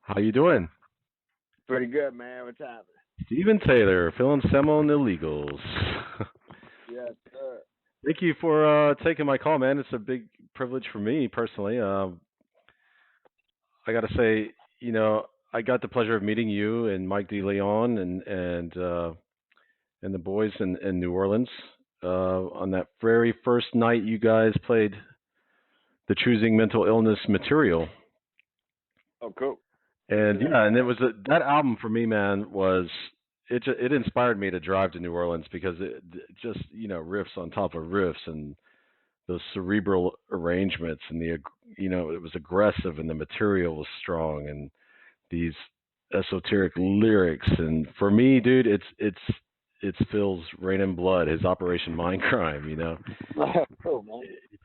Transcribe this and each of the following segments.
How you doing? Pretty good, man. What's happening? Steven Taylor, Phil Anselmo and the Illegals. Yes, sir. Thank you for taking my call, man. It's a big privilege for me personally. I got to say, I got the pleasure of meeting you and Mike DeLeon and the boys in New Orleans on that very first night you guys played the Choosing Mental Illness material. Oh, cool. And Yeah. yeah, and it was that album for me, man, was it inspired me to drive to New Orleans because it just riffs on top of riffs and those cerebral arrangements and it was aggressive and the material was strong and these esoteric lyrics, and for me, dude, it's Phil's Rain and Blood, his Operation Mindcrime. Cool, man. It's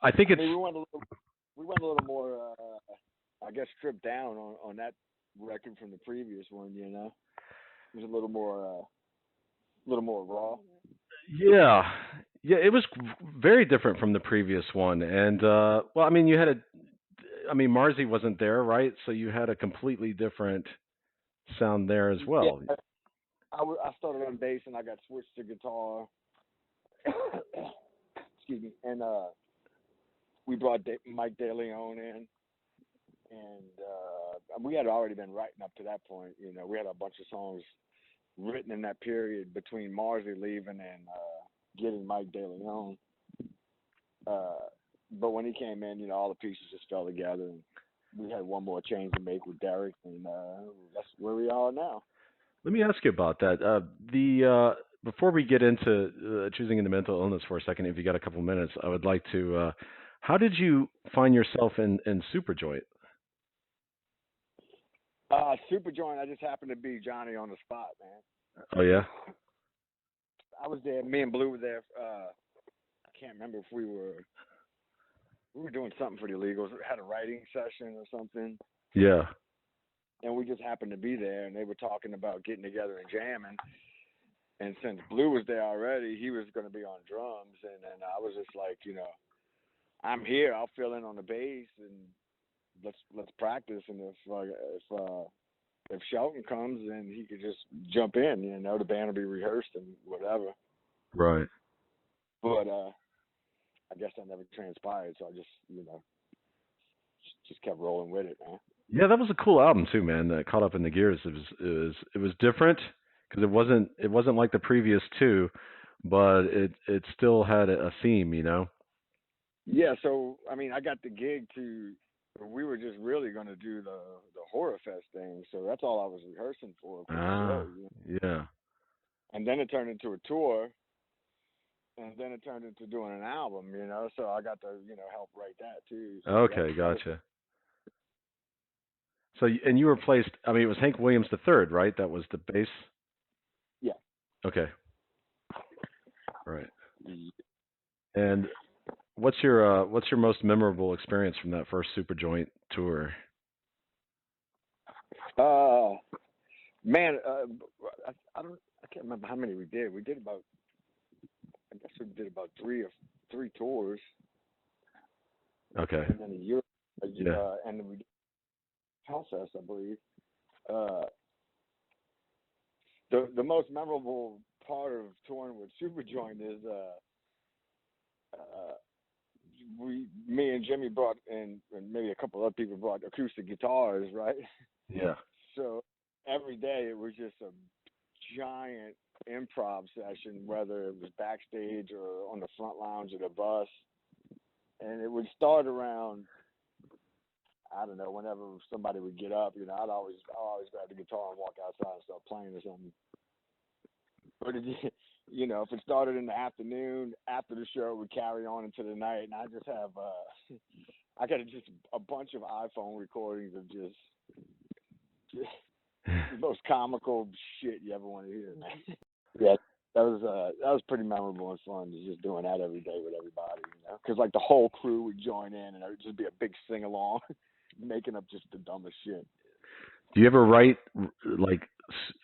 I think I it's mean, we went a little more, I guess, stripped down on that record from the previous one. It was a little more raw. yeah. Yeah, it was very different from the previous one. And well, I mean, Marzi wasn't there, right? So you had a completely different sound there as Yeah, well. I started on bass and I got switched to guitar. Excuse me. And we brought Mike DeLeon in, and we had already been writing up to that point. We had a bunch of songs written in that period between Marzi leaving and getting Mike DeLeon. But when he came in, all the pieces just fell together, and we had one more change to make with Derek, and that's where we are now. Let me ask you about that. Before we get into choosing the mental illness for a second, if you got a couple minutes, I would like to. How did you find yourself in Superjoint? Superjoint, I just happened to be Johnny on the spot, man. Oh yeah. I was there. Me and Blue were there. I can't remember if we were doing something for the illegals. We had a writing session or something. Yeah. And we just happened to be there, and they were talking about getting together and jamming. And since Blue was there already, he was going to be on drums, and then I was just like, I'm here. I'll fill in on the bass, and let's practice. And if Shelton comes, then he could just jump in. The band will be rehearsed and whatever. Right. But I guess that never transpired, so I just kept rolling with it, man. Yeah, that was a cool album too, man. Caught Up in the Gears. It was different because it wasn't like the previous two, but it still had a theme. Yeah, so I mean, I got the gig to. We were just really going to do the Horror Fest thing, so that's all I was rehearsing for the Ah, show. yeah. And then it turned into a tour, and then it turned into doing an album. So I got to help write that too. So Okay, gotcha. So and you replaced. I mean, it was Hank Williams the third, right? That was the bass. yeah. Okay. Right. Mm. And what's your most memorable experience from that first Superjoint tour? Man, I can't remember how many we did. We did about, I guess we did about three tours. Okay. And then a year, Yeah. and then we did Hellfest, I believe. The most memorable part of touring with Superjoint is me and Jimmy brought and maybe a couple other people brought acoustic guitars, right? Yeah. So every day it was just a giant improv session, whether it was backstage or on the front lounge of the bus. And it would start around, I don't know, whenever somebody would get up, I'd always grab the guitar and walk outside and start playing or something. But if it started in the afternoon, after the show, would carry on into the night, and I just have, I got just a bunch of iPhone recordings of just the most comical shit you ever want to hear, man. Yeah, that was pretty memorable and fun, just doing that every day with everybody, because like the whole crew would join in, and it would just be a big sing along, making up just the dumbest shit. Do you ever write like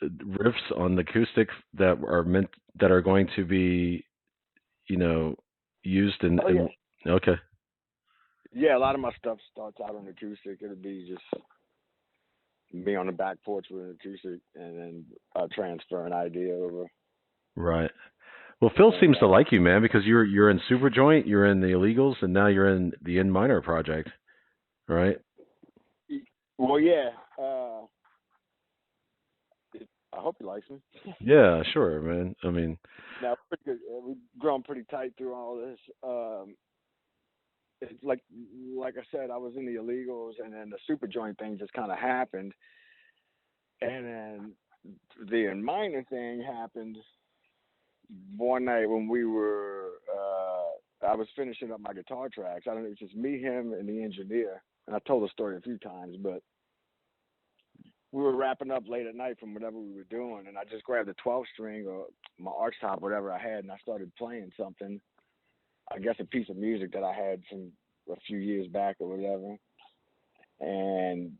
riffs on the acoustics that are going to be, used in? Oh yeah. Okay. Yeah, a lot of my stuff starts out on acoustic. It'll be just me on the back porch with an acoustic, and then transfer an idea over. Right. Well, Phil And seems to like you, man, because you're in Superjoint, you're in the Illegals, and now you're in the In Minor project, right? well, yeah. I hope he likes me. Yeah, sure, man. I mean, Now, pretty good. We've grown pretty tight through all this. It's like I said, I was in the illegals, and then the super joint thing just kind of happened, and then the minor thing happened one night when we were. I was finishing up my guitar tracks. I don't know, it was just me, him, and the engineer. And I told the story a few times, but we were wrapping up late at night from whatever we were doing, and I just grabbed a 12 string or my arch top, whatever I had, and I started playing something. I guess a piece of music that I had from a few years back or whatever. And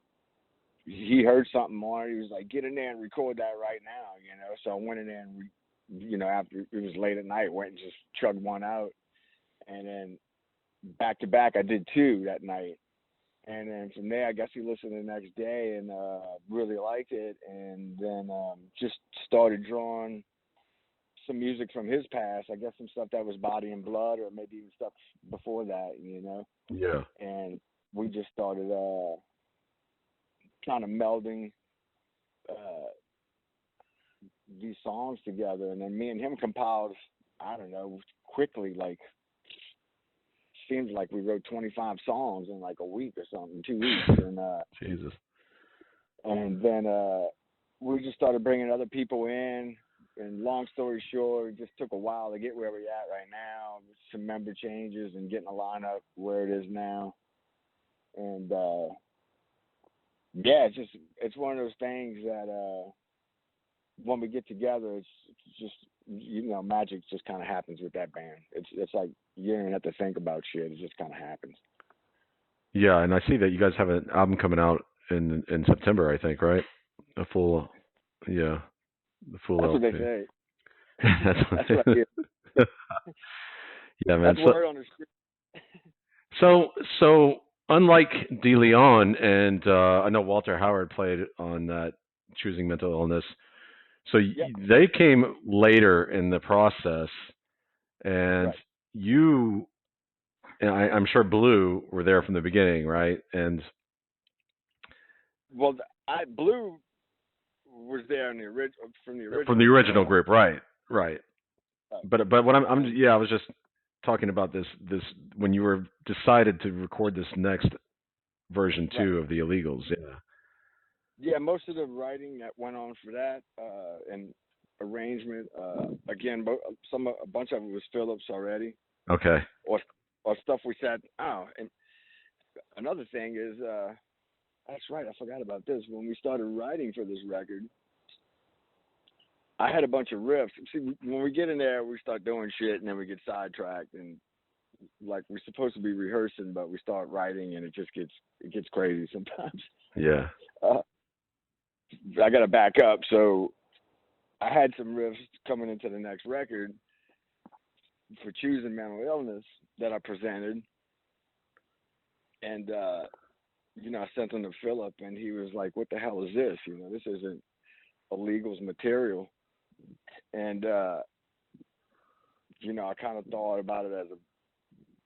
he heard something on it. He was like, "Get in there and record that right now," you know. So I went in there and, after it was late at night, went and just chugged one out, and then back to back, I did two that night. And then from there, I guess he listened the next day and really liked it, and then just started drawing some music from his past. I guess some stuff that was Body and Blood, or maybe even stuff before that, you know. yeah. And we just started kind of melding uh, these songs together, and then me and him compiled. I don't know, quickly, like seems like we wrote 25 songs in like a week or something, 2 weeks, Jesus. and then we just started bringing other people in. And long story short, it just took a while to get where we're at right now. Some member changes and getting a lineup where it is now. And yeah, it's one of those things that when we get together, it's just magic just kind of happens with that band. It's like you don't even have to think about shit. It just kind of happens. Yeah, and I see that you guys have an album coming out in September, I think, right? A full, yeah, the full That's what they LP. say. That's what That's what I hear. yeah, man. That's word on the street. So unlike De Leon and I know Walter Howard played on that Choosing Mental Illness. So Yep. they came later in the process, and Right. you, and I'm sure Blue were there from the beginning, right? And Well, Blue was there in the from the from the original group. original group, right? Right. Right. But what I'm And yeah, I was just talking about this when you were decided to record this next version right. two of the Illegals. Yeah. Yeah, most of the writing that went on for that and arrangement, again, a bunch of it was Phillips already, Okay. or stuff we said. Oh, and another thing is, that's right, I forgot about this. When we started writing for this record, I had a bunch of riffs. See, when we get in there, we start doing shit, and then we get sidetracked, and like we're supposed to be rehearsing, but we start writing, and it gets crazy sometimes. Yeah. Uh, I got to back up, so I had some riffs coming into the next record for Choosing Mental Illness that I presented, and I sent them to Philip, and he was like, "What the hell is this? This isn't illegals material." And I kind of thought about it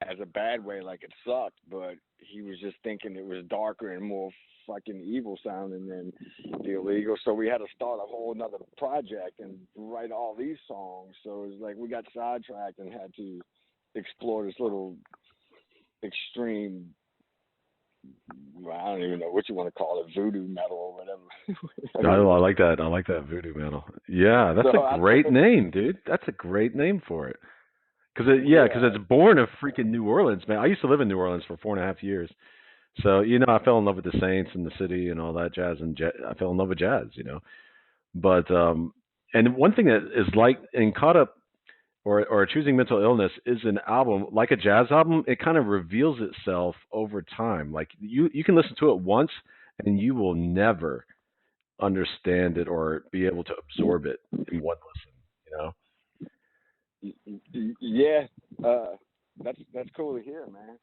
as a bad way, like it sucked, but he was just thinking it was darker and more fucking evil sounding than the illegal. So we had to start a whole another project and write all these songs. So it was like we got sidetracked and had to explore this little extreme, I don't even know what you want to call it, voodoo metal or whatever. I like that. I like that voodoo metal. Yeah, that's So a great name, dude. That's a great name for it. Because yeah, it's born of freaking New Orleans, man. I used to live in New Orleans for 4.5 years. So, I fell in love with the Saints and the city and all that jazz, and I fell in love with jazz. But and one thing that is like in Caught Up or Choosing Mental Illness is an album like a jazz album. It kind of reveals itself over time. Like you can listen to it once and you will never understand it or be able to absorb it in one listen. yeah. That's cool to hear, man.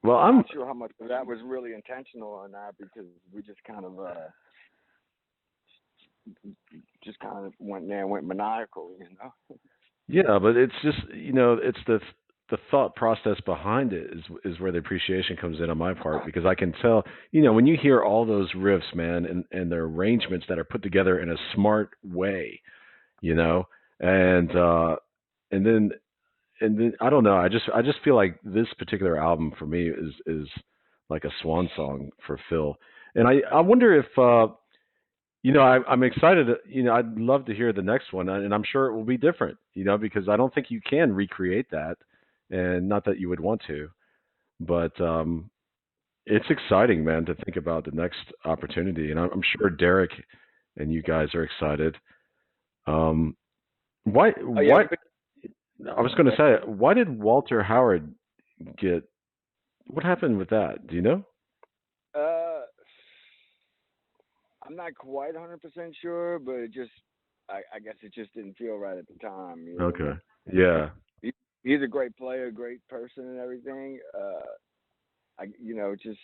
Well, I'm I'm not sure how much of that was really intentional or not because we just kind of went there and went maniacal, you know. yeah, but it's just it's the thought process behind it is where the appreciation comes in on my part because I can tell when you hear all those riffs, man, and their arrangements that are put together in a smart way, you know, and and then and then I don't know, I just feel like this particular album for me is like a swan song for Phil, and I wonder if I'm excited. I'd love to hear the next one, and I'm sure it will be different. Because I don't think you can recreate that, and not that you would want to. But it's exciting, man, to think about the next opportunity, and I'm sure Derek and you guys are excited. Um, why? Oh yeah, What? I was going to say, why did Walter Howard get? What happened with that? Do you know? uh, I'm not quite 100% sure, but I guess it just didn't feel right at the time, you know. Okay. Yeah. He, he's a great player, great person, and everything. Just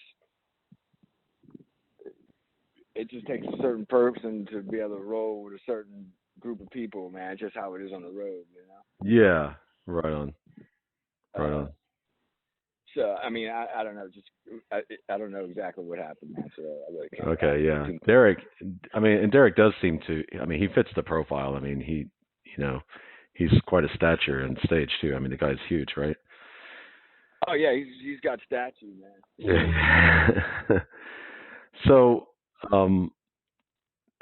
it just takes a certain person to be able to roll with a certain group of people, man. It's just how it is on the road, you know. Yeah. Right on. Right Uh, on. so I mean, I don't know, I don't know exactly what happened, man. So I really can't Okay, comment yeah. too much. Derek, I mean, and Derek does seem to, I mean, he fits the profile. I mean, he's quite a stature on stage too. I mean, the guy's huge, right? Oh yeah, he's got statue, man. Yeah. So, um,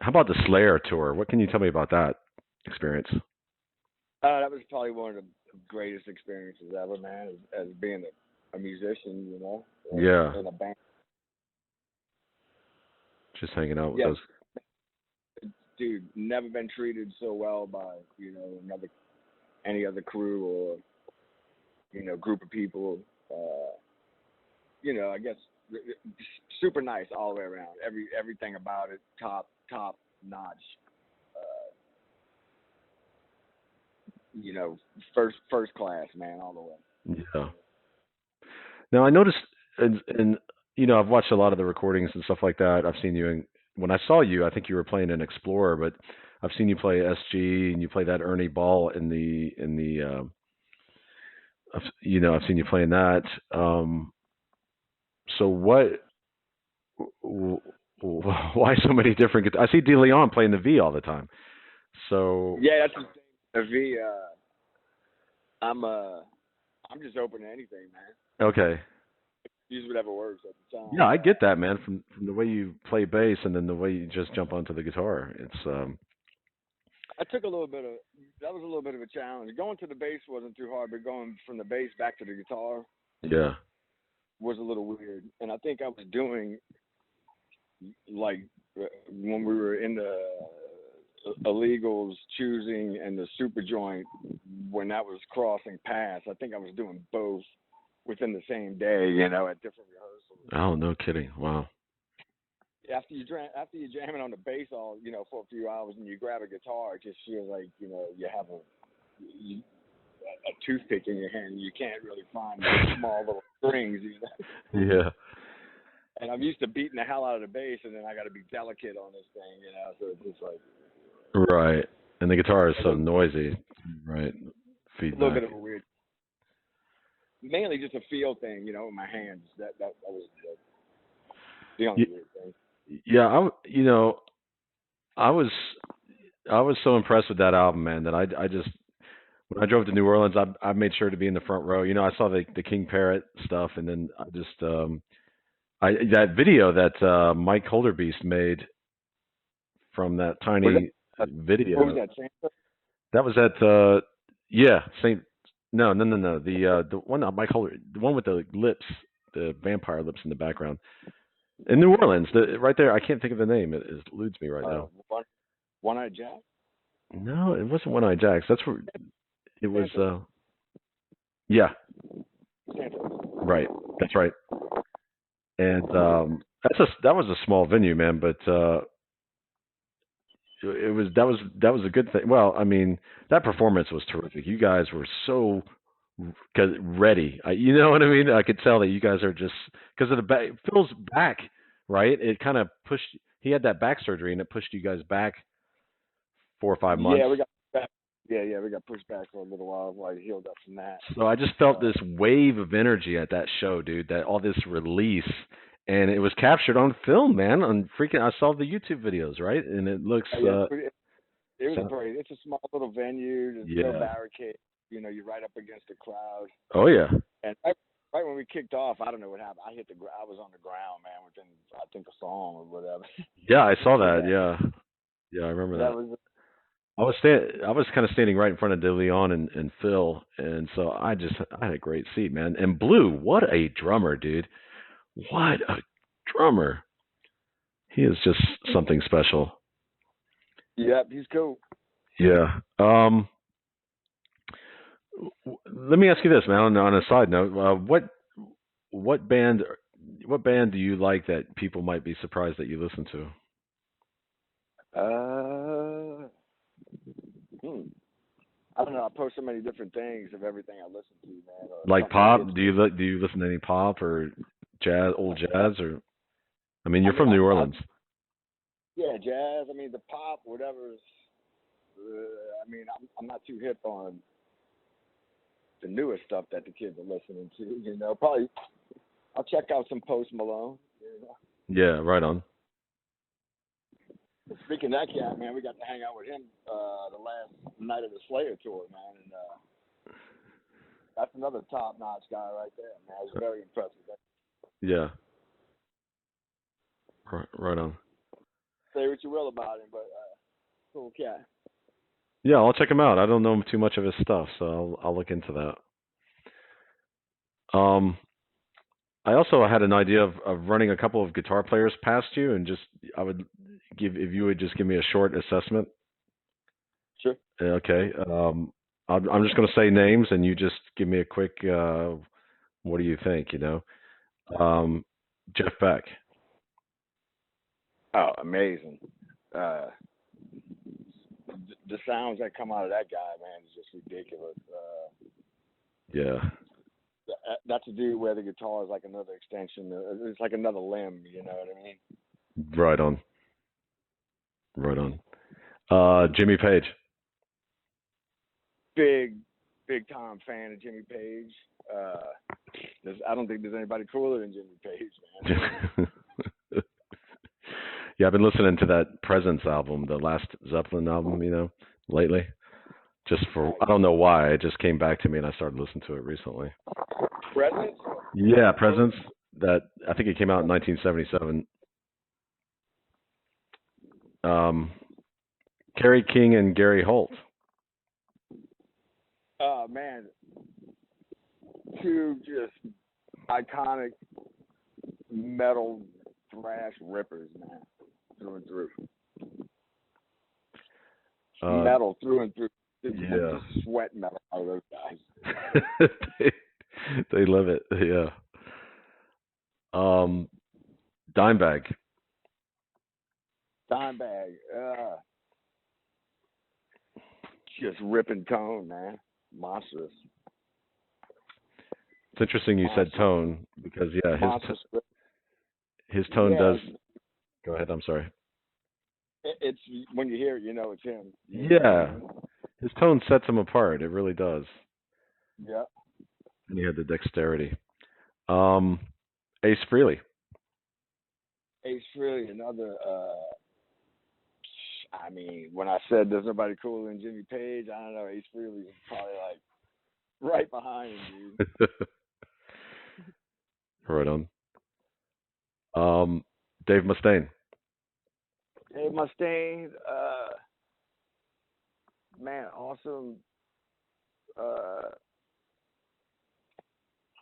how about the Slayer tour? What can you tell me about that experience? That was probably one of the greatest experiences ever, man. As being a musician, you know, Yeah, in a band. just hanging out with Yeah, those. dude, never been treated so well by any other crew or group of people. Uh, I guess super nice all the way around. Everything about it top notch. Uh, first class, man, all the way. Yeah. Now I noticed, and I've watched a lot of the recordings and stuff like that. I've seen you in when I saw you. I think you were playing an Explorer, but I've seen you play SG and you play that Ernie Ball in the. I've seen you playing that. So what? Why so many different? I see De Leon playing the V all the time. So Yeah, that's the thing. The V. I'm uh, I'm just open to anything, man. okay, Use whatever works at the yeah, time. I get that, man. From the way you play bass and then the way you just jump onto the guitar. It's I took a little bit of that was a little bit of a challenge. Going to the bass wasn't too hard, but going from the bass back to the guitar yeah. was a little weird. And I think I was doing like when we were in the illegals choosing and the Superjoint when that was crossing paths. I think I was doing both within the same day, at different rehearsals. Oh, no kidding. Wow. After you jamming on the bass all for a few hours and you grab a guitar, it just feels like you have a toothpick in your hand. You can't really find those small little strings, Yeah. And I'm used to beating the hell out of the bass, and then I got to be delicate on this thing, So it's just like Right. And the guitar is a so little, noisy. Right. a little Feedback. bit of a weird, mainly just a feel thing, with my hands. That was the only Y- weird thing. Yeah, I was I was so impressed with that album, man, that I just when I drove to New Orleans, I made sure to be in the front row. I saw the King Parrot stuff, and then I just I that video that Mike Holderbeast made from that Was tiny that what was video. that? Santa? That was at yeah, Saint no, the one that Mike Holder, the one with the lips, the vampire lips in the background. In New Orleans, right there, I can't think of the name. It eludes me right now. One-eyed Jack. No, it wasn't One Eye Jacks. That's where it was. Santa. Yeah, Santa. right. That's right. And that was a small venue, man, but it was that was a good thing. Well, I mean, that performance was terrific. You guys were so because ready. You know what I mean? I could tell that you guys are just because of the back. Phil's back, right? It kind of pushed. He had that back surgery, and it pushed you guys back 4 or 5 months. Yeah, we got back. Yeah, we got pushed back for a little while he healed up from that. So I just felt Uh, this wave of energy at that show, dude. That all this release, and it was captured on film, man. On freaking, I saw the YouTube videos, right? And it looks, yeah, it was so, great. It's a small little venue. There's no yeah. barricade. You know, you're right up against the crowd. Oh yeah. And right when we kicked off, I don't know what happened. I was on the ground, man, within I think a song or whatever. Yeah, I saw that. Yeah, Yeah, yeah, I remember that that. was I was kind of standing right in front of DeLeon and Phil, and so I had a great seat, man. And Blue, what a drummer, dude! What a drummer! He is just something special. Yep, he's cool. Yeah. Let me ask you this, man. On a side note, what band what band do you like that people might be surprised that you listen to? Uh, hmm. I don't know. I post so many different things of everything I listen to, man, or Like something that pop? hits Do me. you listen to any pop or jazz, old jazz, or I mean, I you're mean, from New Orleans. yeah, jazz. I mean, the pop, whatever's. I mean, I'm not too hip on the newest stuff that the kids are listening to. You know, probably I'll check out some Post Malone. You know. Yeah, right on. Speaking of that cat, man, we got to hang out with him the last night of the Slayer tour, man, and that's another top-notch guy right there, man. It's very impressive. Yeah, right on. Say what you will about him, but cool cat. Yeah, I'll check him out. I don't know too much of his stuff, so I'll look into that. I also had an idea of running a couple of guitar players past you, and just I would give if you would just give me a short assessment. Sure. Okay. I'm just going to say names, and you just give me a quick. What do you think? Um, Jeff Beck. Oh, amazing. Uh, the sounds that come out of that guy, man, is just ridiculous. Yeah. That's a dude where the guitar is like another extension. It's like another limb. You know what I mean? Right on. Right on. Jimmy Page. Big, big time fan of Jimmy Page. I don't think there's anybody cooler than Jimmy Page, man. Yeah, I've been listening to that Presence album, the last Zeppelin album, lately. Just for Nice. I don't know why, it just came back to me and I started listening to it recently. Presence? Yeah, Presence. That I think it came out in 1977. Um, Kerry King and Gary Holt. Oh man, two just iconic metal thrash rippers, man, through and through. Metal through and through. Yeah. Just sweat metal out of those guys. they, they love it. Yeah. Um, Dimebag. Dimebag, just ripping tone, man. Monstrous. It's interesting you said Monstrous. tone because yeah, Monstrous. his tone Yeah, does. Go ahead. I'm sorry. it's when you hear it, you know it's him. You know what I Yeah, mean? his tone sets him apart. It really does. Yeah. And he had the dexterity. Um, Ace Frehley. Ace Frehley, another. I mean, when I said there's nobody cooler than Jimmy Page, I don't know. Ace Frehley is probably like right behind him, dude. Right on. Dave Mustaine. Hey, Mustaine, man, awesome. Uh,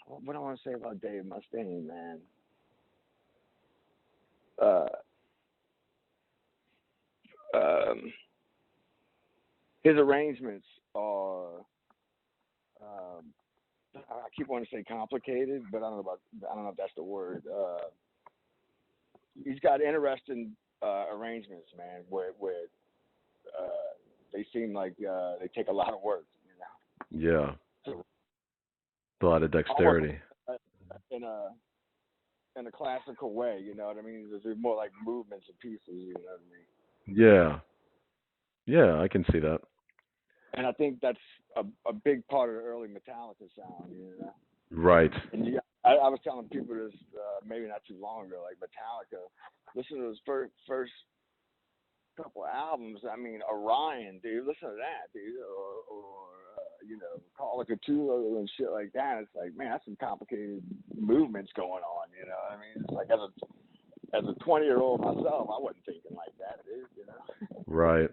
what do I want to say about Dave Mustaine, man? Uh, um, his arrangements are. I keep wanting to say complicated, but I don't know if that's the word. He's got interesting arrangements, man, where they seem like they take a lot of work, you know. Yeah. A lot of almost dexterity. in a classical way. You know what I mean? There's more like movements and pieces. You know what I mean? Yeah. Yeah, I can see that. And I think that's a big part of the early Metallica sound. You know? Right. And I was telling people this maybe not too long ago, like Metallica. Listen to those first couple of albums. I mean, Orion, dude. Listen to that, dude. Or you know, Call of Cthulhu and shit like that. It's like, man, that's some complicated movements going on. You know what I mean? It's like as a 20-year-old myself, I wasn't thinking like that, dude. You know, Right.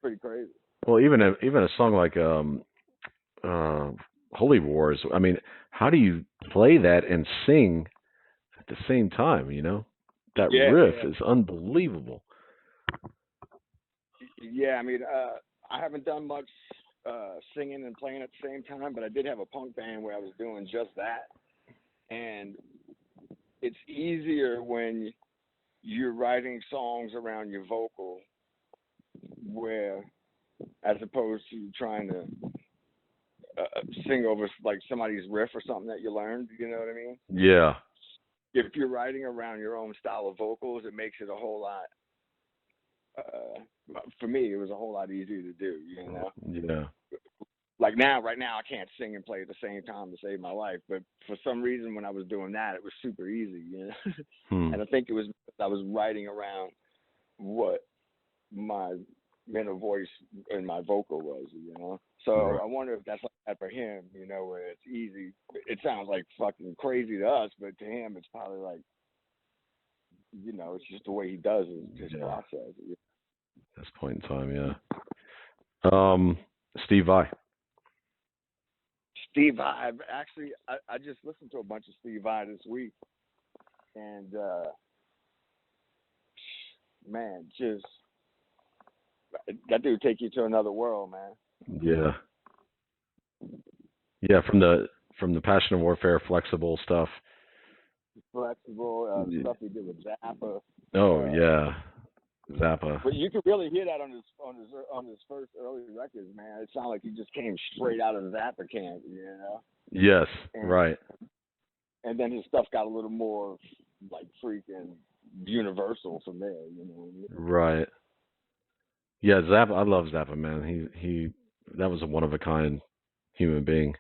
pretty crazy. Well, even a song like uh Holy Wars. I mean, how do you play that and sing at the same time, you know? That Yeah, riff yeah, is unbelievable. yeah. I mean, I haven't done much singing and playing at the same time, but I did have a punk band where I was doing just that, and it's easier when you're writing songs around your vocal, where as opposed to trying to sing over like somebody's riff or something that you learned. You know what I mean? Yeah. If you're writing around your own style of vocals, it makes it a whole lot. For me, it was a whole lot easier to do. You know, Yeah. like right now, I can't sing and play at the same time to save my life. But for some reason, when I was doing that, it was super easy. You know, Hmm. and I think it was because I was writing around what my inner voice and my vocal was, you know. So Right. I wonder if that's like that for him, you know, where it's easy. It sounds like fucking crazy to us, but to him, it's probably like, you know, it's just the way he does his Yeah. process. This point in time, yeah. Um, Steve Vai. Steve Vai, actually, I just listened to a bunch of Steve Vai this week, and man, just that dude take you to another world, man. Yeah. Yeah, from the Passion and Warfare flexible stuff. Flexible, the Yeah. stuff he did with Zappa. Oh Uh, yeah. Zappa. But you could really hear that on his first early records, man. It sounded like he just came straight out of the Zappa camp, you know. Yes, And right. and then his stuff got a little more like freaking universal from there, you know. Right. Yeah, Zappa, I love Zappa, man. He that was a one of a kind human being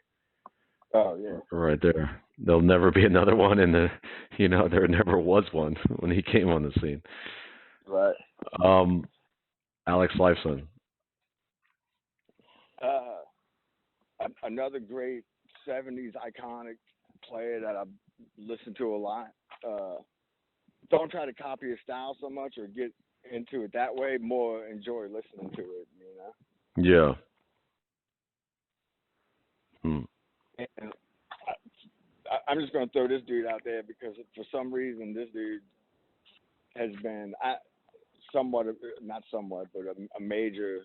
Oh yeah, right there. There'll never be another one in the there never was one when he came on the scene. right. Um Alex Lifeson. Another great '70s iconic player that I listened to a lot. Don't try to copy his style so much or get into it that way. More enjoy listening to it, you know. Yeah. Hmm. And I'm just going to throw this dude out there because for some reason this dude has been somewhat, not somewhat, but a major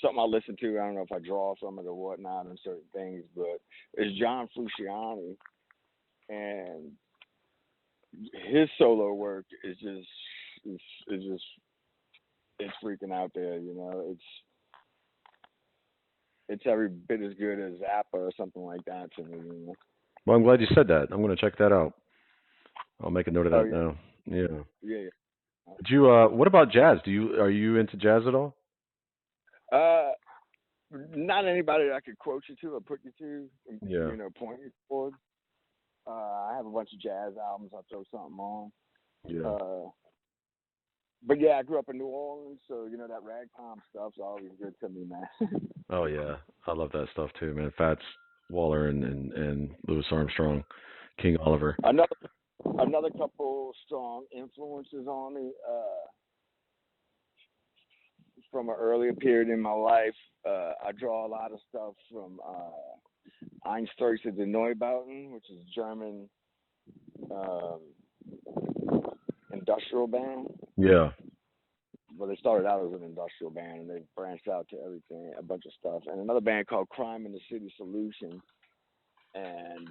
something I listen to. I don't know if I draw from it or whatnot and certain things, but it's John Frusciante, and his solo work is just it's freaking out there. You know, it's every bit as good as Zappa or something like that to me. You know? Well, I'm glad you said that. I'm going to check that out. I'll make a note of Oh that now. Yeah. yeah. Did you what about jazz? Are you into jazz at all? Uh, Not anybody that I could quote you to or put you to, Yeah. you know, point you toward. I have a bunch of jazz albums. I'll throw something on. Yeah. But yeah, I grew up in New Orleans, so you know that ragtime stuff's always good to me, man. Oh yeah. I love that stuff too, man. Fats Waller and Louis Armstrong, King Oliver. Another couple strong influences on me from an earlier period in my life. I draw a lot of stuff from Einstürzende Neubauten, which is German um, industrial band. Yeah. Well, they started out as an industrial band, and they branched out to everything, a bunch of stuff. And another band called Crime in the City Solution, and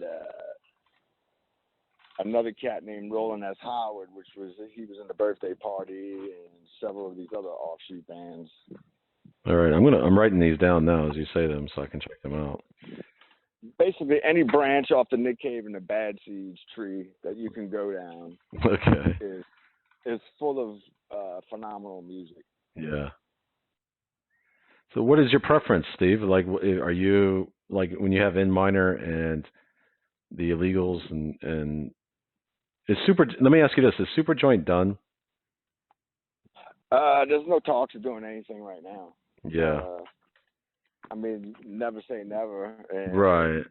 another cat named Roland S. Howard, he was in the Birthday Party and several of these other offshoot bands. All right, I'm writing these down now as you say them so I can check them out. Basically, any branch off the Nick Cave and the Bad Seeds tree that you can go down Okay. is full of phenomenal music. Yeah. So what is your preference, Steve? Like, are you like when you have in minor and the illegals and is super? Let me ask you this: is Superjoint done? There's no talks of doing anything right now. Yeah. I mean, never say never. Right.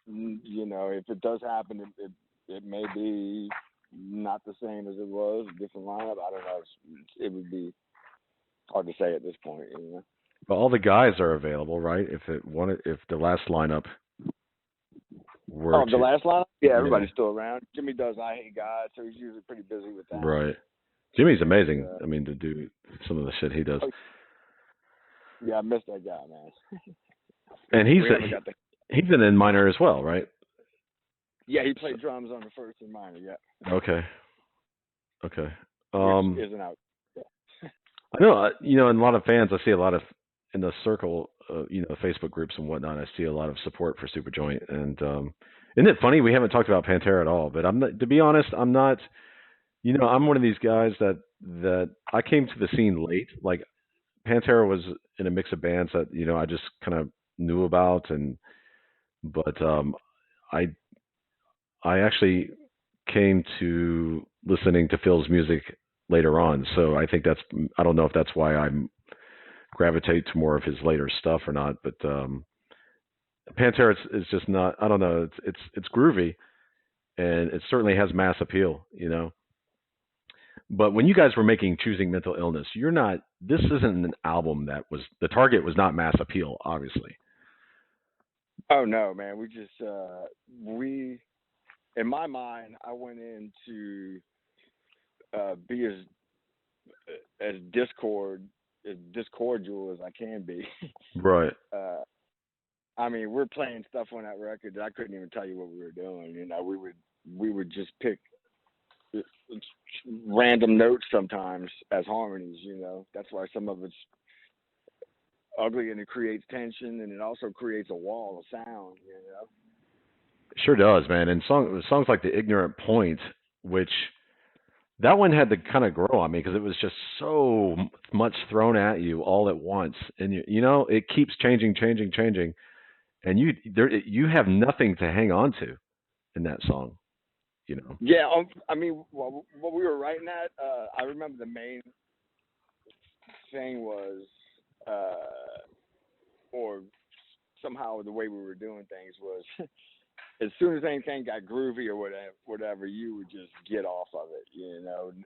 You know, if it does happen, it may be not the same as it was, different lineup. I don't know. It would be hard to say at this point. You know. But all the guys are available, right? If the last lineup were Oh, the last lineup? Yeah, everybody's yeah. still around. Jimmy does I Hate God, so he's usually pretty busy with that. Right. Jimmy's amazing. I mean, to do some of the shit he does. Yeah, I miss that guy, man. And he's an in minor as well, right? Yeah, he played drums on the first in minor. Yeah. Okay. Which isn't out. Yeah. I know, and a lot of fans. I see a lot of in the circle, Facebook groups and whatnot. I see a lot of support for Superjoint, and isn't it funny? We haven't talked about Pantera at all. But I'm not, to be honest, I'm not. I'm one of these guys that I came to the scene late. Like Pantera was in a mix of bands that I just kind of knew about, but I I actually came to listening to Phil's music later on. So I think I don't know if that's why I gravitate to more of his later stuff or not. But Pantera is just not. I don't know. It's groovy and it certainly has mass appeal. But when you guys were making Choosing Mental Illness, you're not. This isn't an album that was the target was not mass appeal, obviously. Oh no, man. We just in my mind, I went in to be as discordial as I can be. Right. I mean, we're playing stuff on that record that I couldn't even tell you what we were doing. We would just pick random notes sometimes as harmonies. That's why some of it's ugly and it creates tension, and it also creates a wall of sound. Sure does, man. And songs like The Ignorant Point, which that one had to kind of grow on me because it was just so much thrown at you all at once, and it keeps changing, and you have nothing to hang on to in that song. Yeah, I mean, what we were writing at, I remember the main thing was, or somehow the way we were doing things was, as soon as anything got groovy or whatever, you would just get off of it,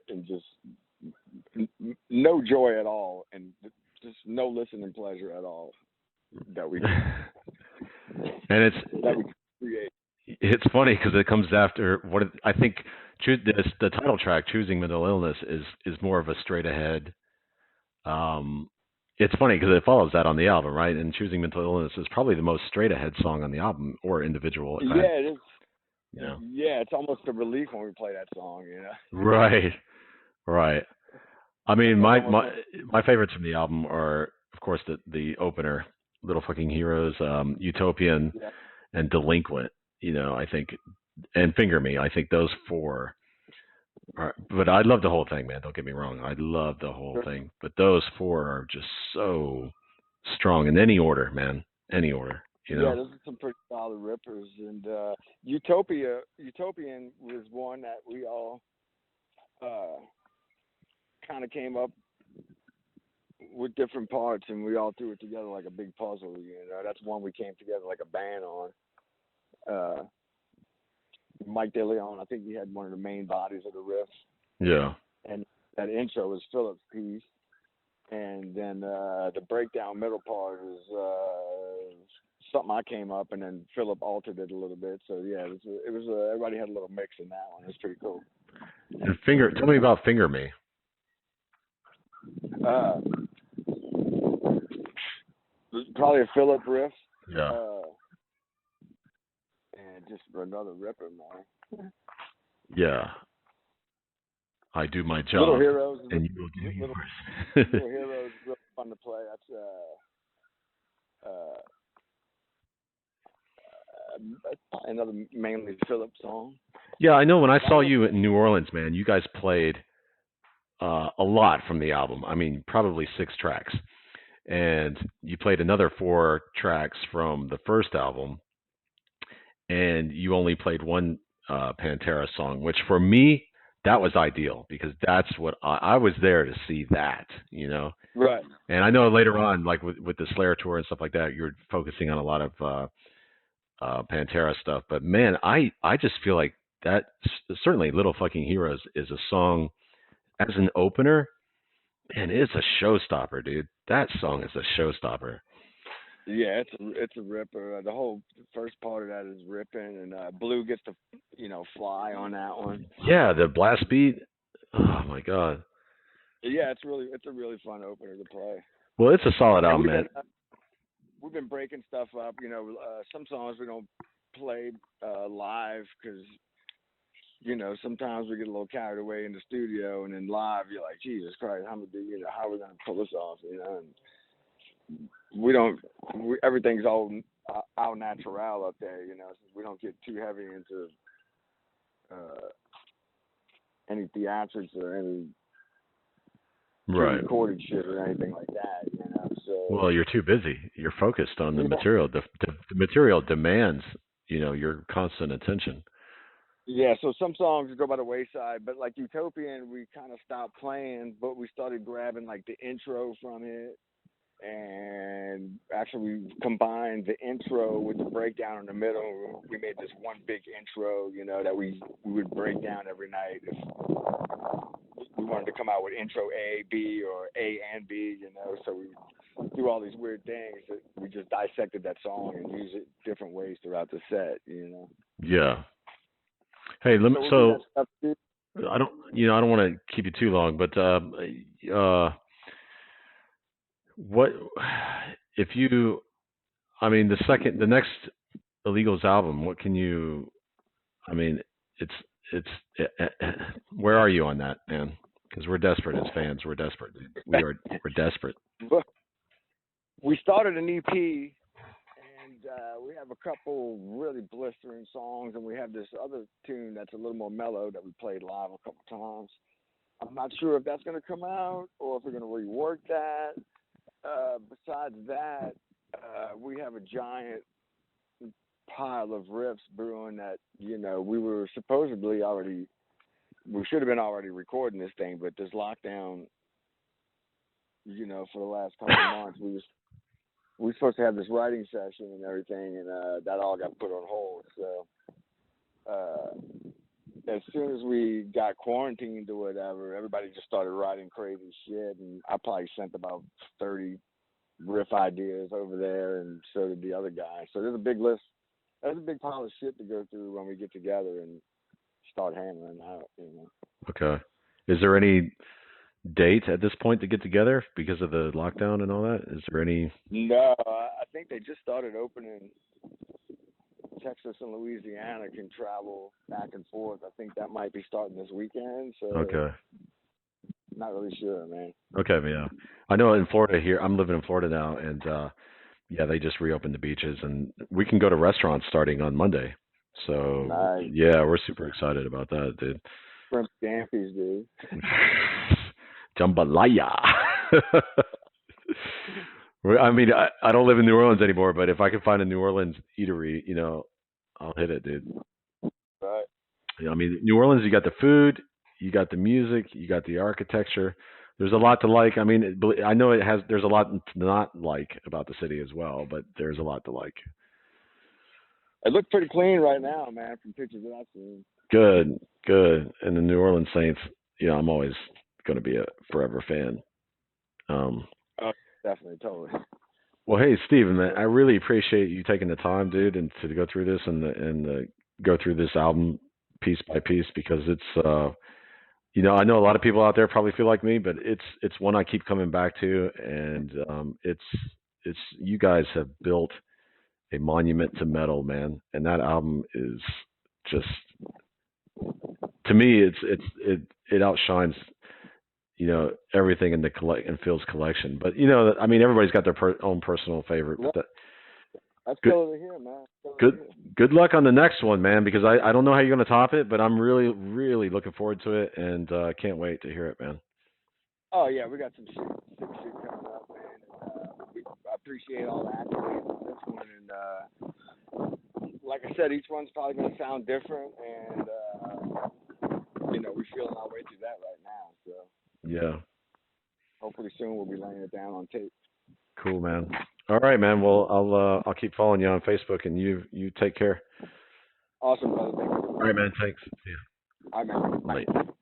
and just no joy at all, and just no listening pleasure at all that we and that we create. It's funny because it comes after I think the title track, "Choosing Mental Illness," is more of a straight ahead. It's funny because it follows that on the album, right? And "Choosing Mental Illness" is probably the most straight ahead song on the album or individual. Yeah, it is. Yeah, it's almost a relief when we play that song. Right. I mean, my favorites from the album are, of course, the opener, "Little Fucking Heroes," "Utopian," and "Delinquent." I think, and "Finger Me." I think those four are. But I love the whole thing, man. Don't get me wrong. I love the whole thing. But those four are just so strong in any order, man. Any order. Yeah, those are some pretty solid rippers. And Utopian was one that we all kind of came up with different parts, and we all threw it together like a big puzzle. That's one we came together like a band on. Mike DeLeon, I think he had one of the main bodies of the riff. Yeah. And that intro was Philip's piece. And then the breakdown middle part is something I came up, and then Philip altered it a little bit. So yeah, it was everybody had a little mix in that one. It was pretty cool. And tell me about "Finger Me." Probably a Philip riff. Yeah. And just another ripper, man. Yeah. I do my job. Little Heroes, and you will do yours. Little Heroes, real fun to play. That's another mainly Philip song. Yeah, I know when I I saw don't know. you in New Orleans, man, you guys played a lot from the album. I mean, probably 6 tracks. And you played another 4 tracks from the first album, and you only played one Pantera song, which for me, that was ideal because that's what I was there to see that, you know. Right. And I know later on, like with the Slayer tour and stuff like that, you're focusing on a lot of Pantera stuff. But man, I just feel like that certainly Little Fucking Heroes is a song as an opener, and it's a showstopper, dude. That song is a showstopper. Yeah, it's a ripper. The whole first part of that is ripping, and Blue gets to fly on that one. Yeah, the blast beat. Oh my god. Yeah, it's a really fun opener to play. Well, it's a solid And album, man. we've been breaking stuff up. Some songs we don't play live because sometimes we get a little carried away in the studio, and then live you're like, Jesus Christ, how are we gonna pull this off? And we don't. Everything's all au natural up there. We don't get too heavy into any theatrics or any Right. recorded shit or anything like that. So Well, you're too busy. You're focused on the yeah, material. The material demands, your constant attention. yeah. So some songs go by the wayside, but like Utopian, we kind of stopped playing, but we started grabbing like the intro from it. And actually, we combined the intro with the breakdown in the middle. We made this one big intro, that we would break down every night if we wanted to come out with intro A, B, or A and B, So we do all these weird things that we just dissected that song and use it different ways throughout the set. Yeah. Hey, let me. So we'll do that So stuff too. I don't want to keep you too long, but what if you? I mean, the next Illegals album. What can you? I mean, it's. Where are you on that, man? Because we're desperate as fans. We're desperate. Dude. We're desperate. But we started an EP, and we have a couple really blistering songs, and we have this other tune that's a little more mellow that we played live a couple times. I'm not sure if that's going to come out or if we're going to rework that. Besides that, we have a giant pile of riffs brewing that, we were supposedly we should have been already recording this thing, but this lockdown, for the last couple of months, we were supposed to have this writing session and everything, and that all got put on hold. So as soon as we got quarantined or whatever, everybody just started writing crazy shit, and I probably sent about 30 riff ideas over there, and so did the other guy. So there's a big list. There's a big pile of shit to go through when we get together and start hammering out. Okay. Is there any date at this point to get together because of the lockdown and all that? Is there any? No, I think they just started opening. Texas and Louisiana can travel back and forth. I think that might be starting this weekend. So Okay. not really sure, man. Okay, yeah. I know in Florida here, I'm living in Florida now, and yeah, they just reopened the beaches, and we can go to restaurants starting on Monday. So Nice. yeah, we're super excited about that, dude. Shrimp scampies, dude. Jambalaya. I mean, I don't live in New Orleans anymore, but if I can find a New Orleans eatery, I'll hit it, dude. Right. I mean, New Orleans, you got the food, you got the music, you got the architecture. There's a lot to like. I mean, I know there's a lot to not like about the city as well, but there's a lot to like. It looks pretty clean right now, man, from pictures that I've seen. Good, good. And the New Orleans Saints, I'm always going to be a forever fan. Oh, definitely, totally. Well, hey, Steven, man, I really appreciate you taking the time, dude, and to go through this and go through this album piece by piece because it's, I know a lot of people out there probably feel like me, but it's one I keep coming back to, and it's you guys have built a monument to metal, man, and that album is just, to me, it outshines everything in Phil's collection. But I mean, everybody's got their own personal favorite. But that's good, still over here, man. good, good luck on the next one, man. Because I don't know how you're gonna top it, but I'm really, really looking forward to it, and can't wait to hear it, man. Oh yeah, we got some sick shit coming up, man. I appreciate all the accolades on this one, and like I said, each one's probably gonna sound different, and we're feeling our way through that right now. So Yeah. hopefully soon we'll be laying it down on tape. Cool, man. All right, man. Well, I'll keep following you on Facebook, and you take care. Awesome, brother. Thank you so much. All right, man. Thanks. See ya. All right, man. Bye.